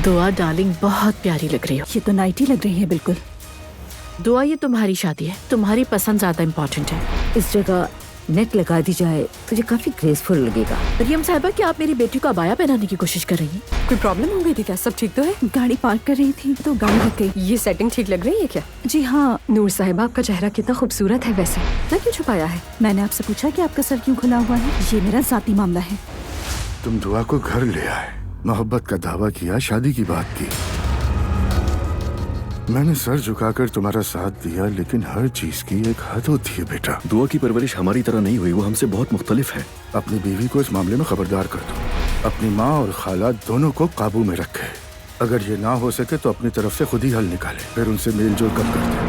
दुआ डार्लिंग बहुत प्यारी लग रही हो। ये तो नाइटी लग रही है बिल्कुल। दुआ ये तुम्हारी शादी है, तुम्हारी पसंद ज्यादा इम्पोर्टेंट है। इस जगह नेट लगा दी जाए तो ये काफी ग्रेसफुल लगेगा। मरियम साहिबा, क्या आप मेरी बेटी को अबाया पहनाने की कोशिश कर रही हैं? कोई प्रॉब्लम हो गई थी क्या? सब ठीक तो है? गाड़ी पार्क कर रही थी तो गाड़ी लग गई। ये सेटिंग ठीक लग रही है क्या? जी हाँ। नूर साहिबा, आपका चेहरा कितना खूबसूरत है। वैसे ना क्यों छुपाया है? मैंने आपसे पूछा कि आपका सर क्यों खुला हुआ है? ये मेरा जाती मामला है। तुम दुआ को घर ले आए, मोहब्बत का दावा किया, शादी की बात की। मैंने सर झुकाकर तुम्हारा साथ दिया, लेकिन हर चीज की एक हद होती है बेटा। दुआ की परवरिश हमारी तरह नहीं हुई, वो हमसे बहुत मुख्तलिफ है। अपनी बीवी को इस मामले में खबरदार कर दो। अपनी माँ और खाला दोनों को काबू में रखे। अगर ये ना हो सके तो अपनी तरफ से खुद ही हल निकाले, फिर उनसे मेल जोल कम करते।